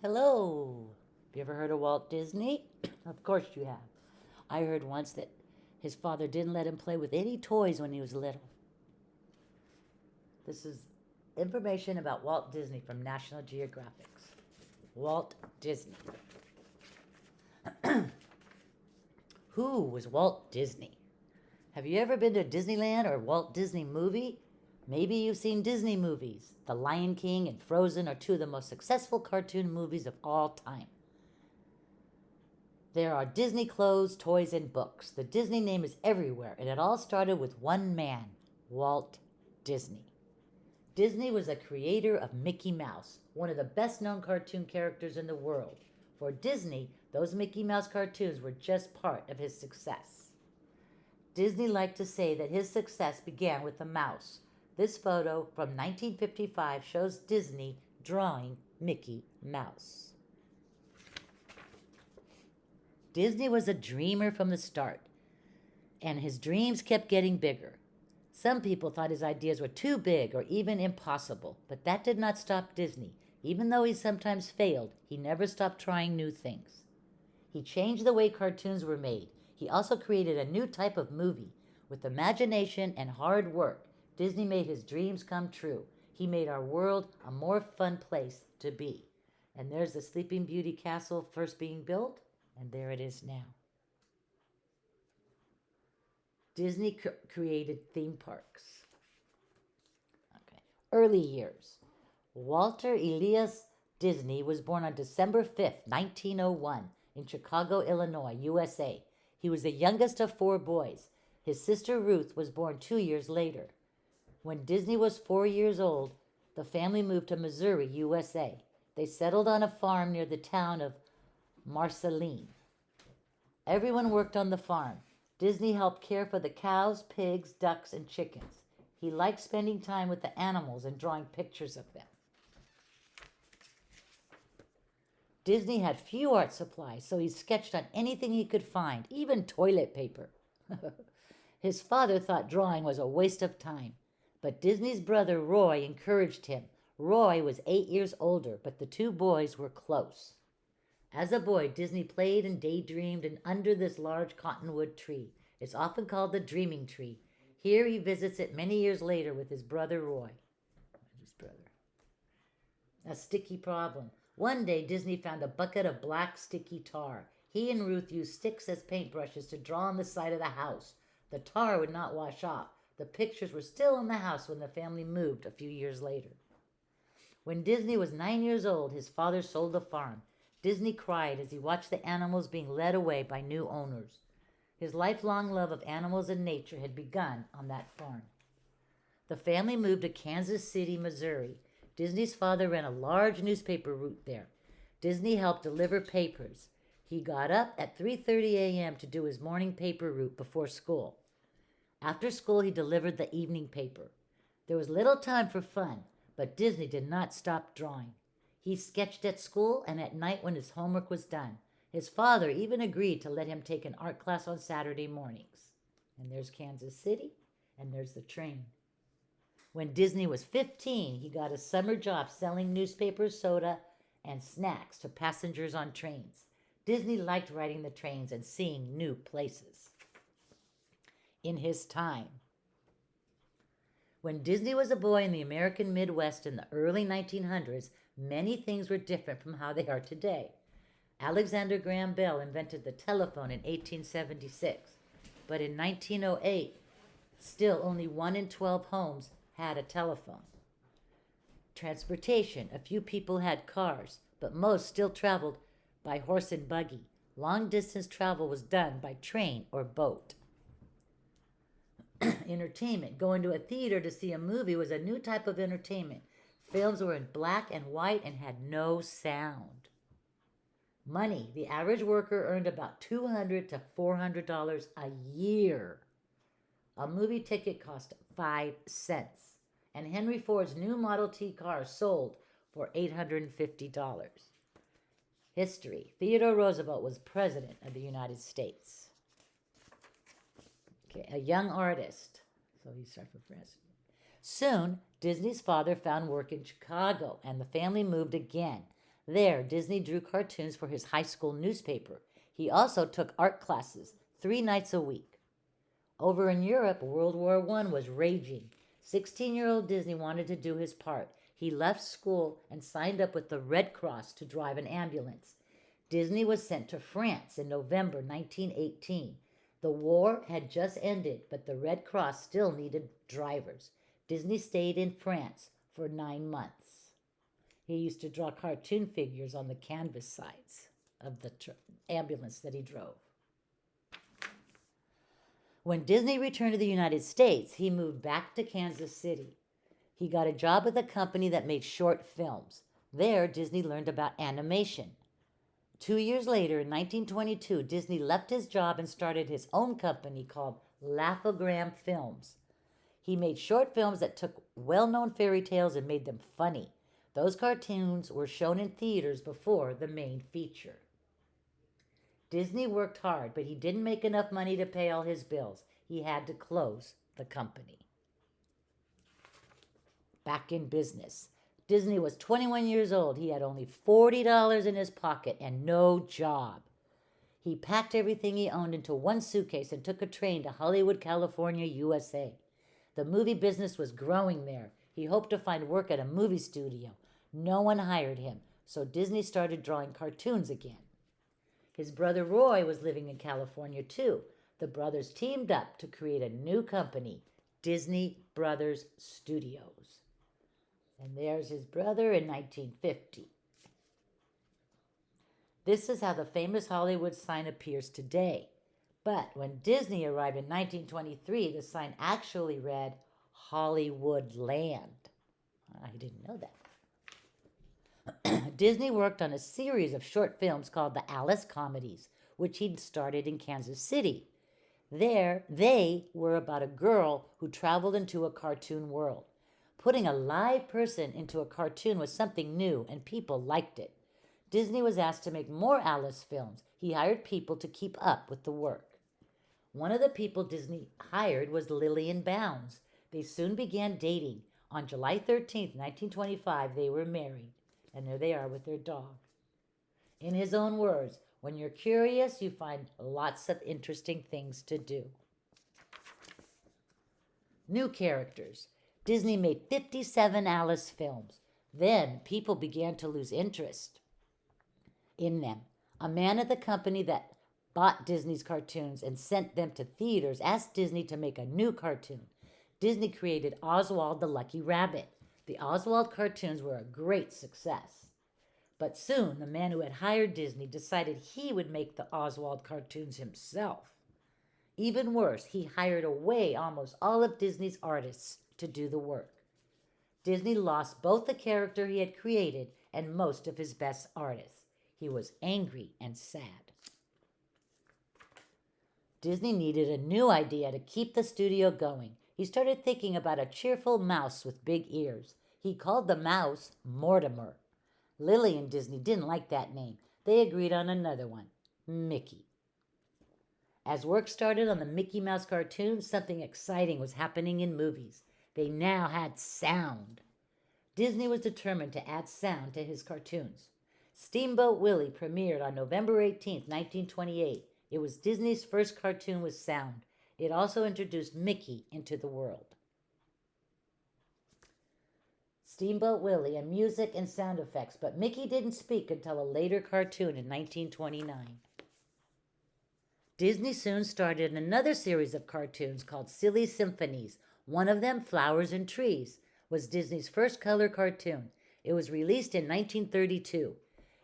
Hello. Have you ever heard of Walt Disney? Of course you have. I heard once that his father didn't let him play with any toys when he was little. This is information about Walt Disney from National Geographic. Walt Disney. Who was Walt Disney? Have you ever been to Disneyland or Walt Disney movie? Maybe you've seen Disney movies. The Lion King and Frozen are two of the most successful cartoon movies of all time. There are Disney clothes, toys, and books. The Disney name is everywhere, and it all started with one man, Walt Disney. Disney was the creator of Mickey Mouse, one of the best known cartoon characters in the world. For Disney, those Mickey Mouse cartoons were just part of his success. Disney liked to say that his success began with the mouse. This photo from 1955 shows Disney drawing Mickey Mouse. Disney was a dreamer from the start, and his dreams kept getting bigger. Some people thought his ideas were too big or even impossible, but that did not stop Disney. Even though he sometimes failed, he never stopped trying new things. He changed the way cartoons were made. He also created a new type of movie. With imagination and hard work, Disney made his dreams come true. He made our world a more fun place to be. And there's the Sleeping Beauty castle first being built, and there it is now. Disney created theme parks. Okay. Early years. Walter Elias Disney was born on December 5th, 1901, in Chicago, Illinois, USA. He was the youngest of four boys. His sister Ruth was born 2 years later. When Disney was 4 years old, the family moved to Missouri, USA. They settled on a farm near the town of Marceline. Everyone worked on the farm. Disney helped care for the cows, pigs, ducks, and chickens. He liked spending time with the animals and drawing pictures of them. Disney had few art supplies, so he sketched on anything he could find, even toilet paper. His father thought drawing was a waste of time, but Disney's brother Roy encouraged him. Roy was 8 years older, but the two boys were close. As a boy, Disney played and daydreamed under this large cottonwood tree. It's often called the dreaming tree. Here he visits it many years later with his brother Roy. His brother. A sticky problem. One day, Disney found a bucket of black sticky tar. He and Ruth used sticks as paintbrushes to draw on the side of the house. The tar would not wash off. The pictures were still in the house when the family moved a few years later. When Disney was 9 years old, his father sold the farm. Disney cried as he watched the animals being led away by new owners. His lifelong love of animals and nature had begun on that farm. The family moved to Kansas City, Missouri. Disney's father ran a large newspaper route there. Disney helped deliver papers. He got up at 3:30 a.m. to do his morning paper route before school. After school, he delivered the evening paper. There was little time for fun, but Disney did not stop drawing. He sketched at school and at night when his homework was done. His father even agreed to let him take an art class on Saturday mornings. And there's Kansas City, and there's the train. When Disney was 15, he got a summer job selling newspapers, soda, and snacks to passengers on trains. Disney liked riding the trains and seeing new places. In his time. When Disney was a boy in the American Midwest in the early 1900s, many things were different from how they are today. Alexander Graham Bell invented the telephone in 1876, but in 1908, still only 1 in 12 homes had a telephone. Transportation, a few people had cars, but most still traveled by horse and buggy. Long distance travel was done by train or boat. Entertainment. Going to a theater to see a movie was a new type of entertainment. Films were in black and white and had no sound. Money. The average worker earned about $200 to $400 a year. A movie ticket cost 5 cents. And Henry Ford's new Model T car sold for $850. History. Theodore Roosevelt was President of the United States. Okay, a young artist. So he started for president. Soon, Disney's father found work in Chicago, and the family moved again. There, Disney drew cartoons for his high school newspaper. He also took art classes 3 nights a week. Over in Europe, World War I was raging. 16-year-old Disney wanted to do his part. He left school and signed up with the Red Cross to drive an ambulance. Disney was sent to France in November 1918. The war had just ended, but the Red Cross still needed drivers. Disney stayed in France for 9 months. He used to draw cartoon figures on the canvas sides of the ambulance that he drove. When Disney returned to the United States, he moved back to Kansas City. He got a job with a company that made short films. There, Disney learned about animation. 2 years later, in 1922, Disney left his job and started his own company called Laugh-O-Gram Films. He made short films that took well-known fairy tales and made them funny. Those cartoons were shown in theaters before the main feature. Disney worked hard, but he didn't make enough money to pay all his bills. He had to close the company. Back in business. Disney was 21 years old. He had only $40 in his pocket and no job. He packed everything he owned into one suitcase and took a train to Hollywood, California, USA. The movie business was growing there. He hoped to find work at a movie studio. No one hired him, so Disney started drawing cartoons again. His brother Roy was living in California too. The brothers teamed up to create a new company, Disney Brothers Studios. And there's his brother in 1950. This is how the famous Hollywood sign appears today. But when Disney arrived in 1923, the sign actually read Hollywood Land. I didn't know that. Disney worked on a series of short films called the Alice Comedies, which he'd started in Kansas City. There, they were about a girl who traveled into a cartoon world. Putting a live person into a cartoon was something new, and people liked it. Disney was asked to make more Alice films. He hired people to keep up with the work. One of the people Disney hired was Lillian Bounds. They soon began dating. On July 13th, 1925, they were married. And there they are with their dog. In his own words, when you're curious, you find lots of interesting things to do. New characters. Disney made 57 Alice films. Then people began to lose interest in them. A man at the company that bought Disney's cartoons and sent them to theaters asked Disney to make a new cartoon. Disney created Oswald the Lucky Rabbit. The Oswald cartoons were a great success. But soon, the man who had hired Disney decided he would make the Oswald cartoons himself. Even worse, he hired away almost all of Disney's artists to do the work. Disney lost both the character he had created and most of his best artists. He was angry and sad. Disney needed a new idea to keep the studio going. He started thinking about a cheerful mouse with big ears. He called the mouse Mortimer. Lily and Disney didn't like that name. They agreed on another one, Mickey. As work started on the Mickey Mouse cartoons, something exciting was happening in movies. They now had sound. Disney was determined to add sound to his cartoons. Steamboat Willie premiered on November 18, 1928. It was Disney's first cartoon with sound. It also introduced Mickey into the world. Steamboat Willie and music and sound effects, but Mickey didn't speak until a later cartoon in 1929. Disney soon started another series of cartoons called Silly Symphonies. One of them, Flowers and Trees, was Disney's first color cartoon. It was released in 1932.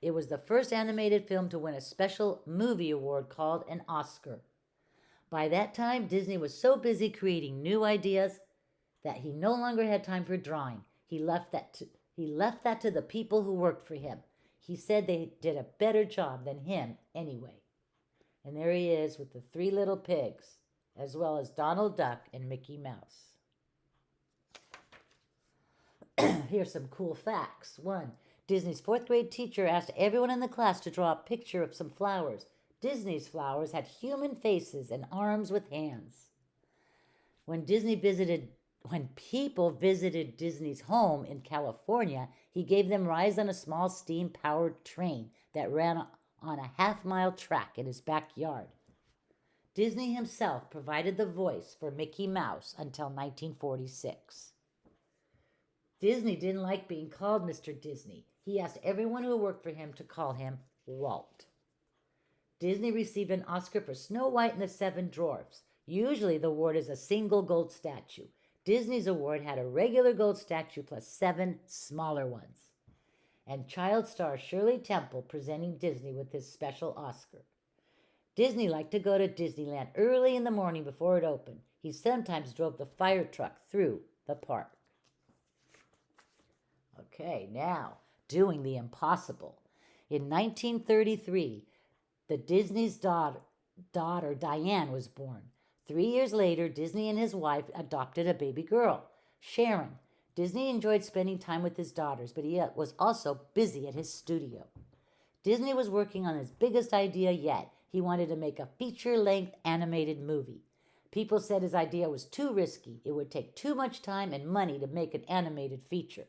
It was the first animated film to win a special movie award called an Oscar. By that time, Disney was so busy creating new ideas that he no longer had time for drawing. He left that to the people who worked for him. He said they did a better job than him anyway. And there he is with the 3 little pigs, as well as Donald Duck and Mickey Mouse. Here's some cool facts. 1. Disney's 4th grade teacher asked everyone in the class to draw a picture of some flowers. Disney's flowers had human faces and arms with hands. When Disney visited When people visited Disney's home in California, he gave them rides on a small steam powered train that ran on a half-mile track in his backyard. Disney himself provided the voice for Mickey Mouse until 1946. Disney didn't like being called Mr. Disney. He asked everyone who worked for him to call him Walt. Disney received an Oscar for Snow White and the Seven Dwarfs. Usually the award is a single gold statue. Disney's award had a regular gold statue plus 7 smaller ones. And child star Shirley Temple presenting Disney with his special Oscar. Disney liked to go to Disneyland early in the morning before it opened. He sometimes drove the fire truck through the park. Okay, now, doing the impossible. In 1933, the Disney's daughter Diane was born. 3 years later, Disney and his wife adopted a baby girl, Sharon. Disney enjoyed spending time with his daughters, but he was also busy at his studio. Disney was working on his biggest idea yet. He wanted to make a feature-length animated movie. People said his idea was too risky. It would take too much time and money to make an animated feature.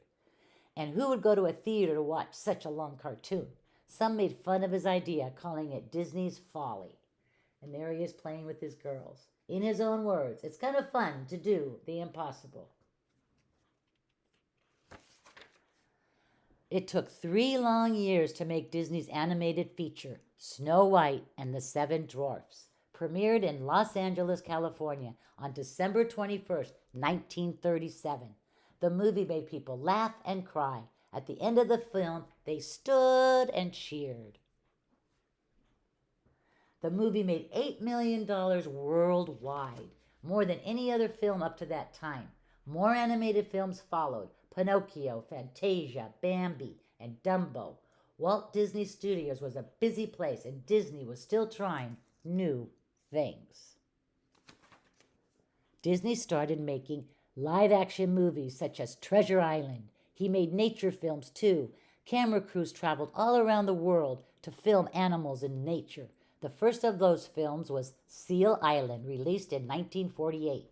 And who would go to a theater to watch such a long cartoon? Some made fun of his idea, calling it Disney's Folly. And there he is playing with his girls. In his own words, it's kind of fun to do the impossible. It took 3 long years to make Disney's animated feature, Snow White and the Seven Dwarfs, premiered in Los Angeles, California on December 21st, 1937. The movie made people laugh and cry. At the end of the film, they stood and cheered. The movie made $8 million worldwide, more than any other film up to that time. More animated films followed: Pinocchio, Fantasia, Bambi, and Dumbo. Walt Disney Studios was a busy place, and Disney was still trying new things. Disney started making live-action movies such as Treasure Island. He made nature films too. Camera crews traveled all around the world to film animals in nature. The first of those films was Seal Island, released in 1948.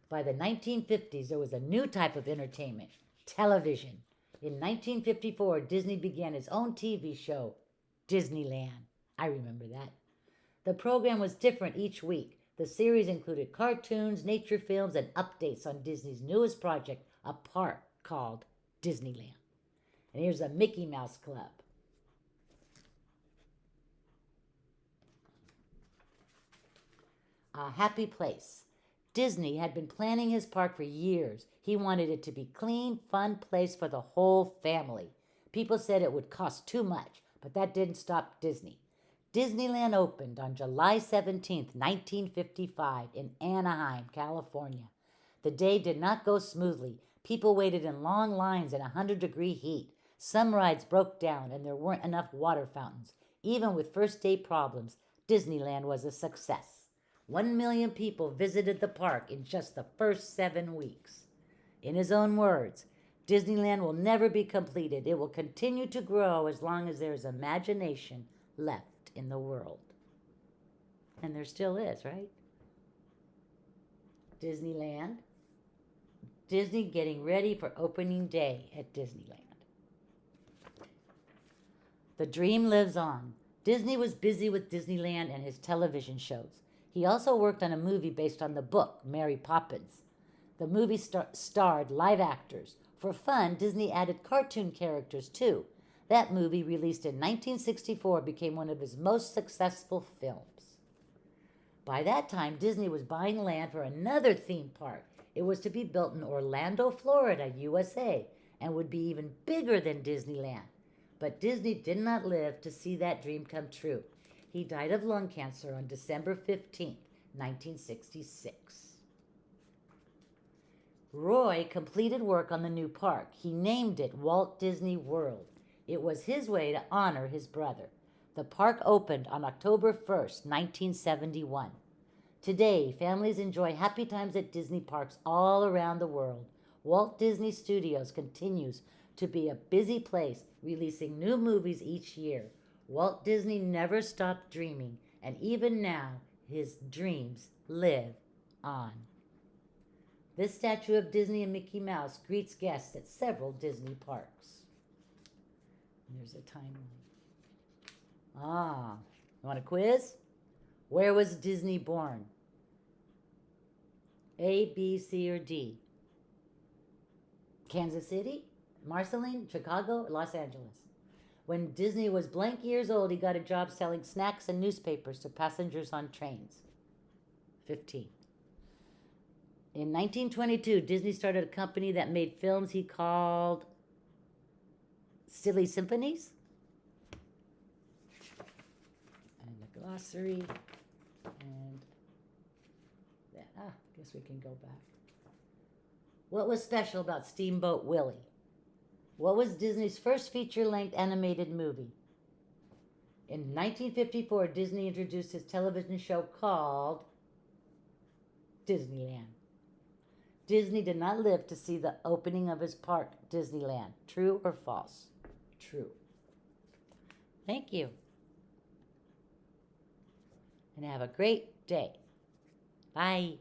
By the 1950s, there was a new type of entertainment, television. In 1954, Disney began his own TV show, Disneyland. I remember that. The program was different each week. The series included cartoons, nature films, and updates on Disney's newest project, a park called Disneyland. And here's the Mickey Mouse Club. A happy place. Disney had been planning his park for years. He wanted it to be a clean, fun place for the whole family. People said it would cost too much, but that didn't stop Disney. Disneyland opened on July 17, 1955 in Anaheim, California. The day did not go smoothly. People waited in long lines in 100-degree heat. Some rides broke down and there weren't enough water fountains. Even with first-day problems, Disneyland was a success. 1 million people visited the park in just the first 7 weeks. In his own words, Disneyland will never be completed. It will continue to grow as long as there is imagination left in the world. And there still is, right? Disneyland. Disney getting ready for opening day at Disneyland. The dream lives on. Disney was busy with Disneyland and his television shows. He also worked on a movie based on the book, Mary Poppins. The movie starred live actors. For fun, Disney added cartoon characters too. That movie, released in 1964, became one of his most successful films. By that time, Disney was buying land for another theme park. It was to be built in Orlando, Florida, USA, and would be even bigger than Disneyland. But Disney did not live to see that dream come true. He died of lung cancer on December 15, 1966. Roy completed work on the new park. He named it Walt Disney World. It was his way to honor his brother. The park opened on October 1st, 1971. Today, families enjoy happy times at Disney parks all around the world. Walt Disney Studios continues to be a busy place, releasing new movies each year. Walt Disney never stopped dreaming, and even now, his dreams live on. This statue of Disney and Mickey Mouse greets guests at several Disney parks. There's a timeline. Ah, you want a quiz? Where was Disney born? A, B, C, or D? Kansas City, Marceline, Chicago, Los Angeles. When Disney was blank years old, he got a job selling snacks and newspapers to passengers on trains. 15. In 1922, Disney started a company that made films he called Silly Symphonies. And the glossary. And that. Guess we can go back. What was special about Steamboat Willie? What was Disney's first feature-length animated movie? In 1954, Disney introduced his television show called Disneyland. Disney did not live to see the opening of his park, Disneyland. True or false? True. Thank you. And have a great day. Bye.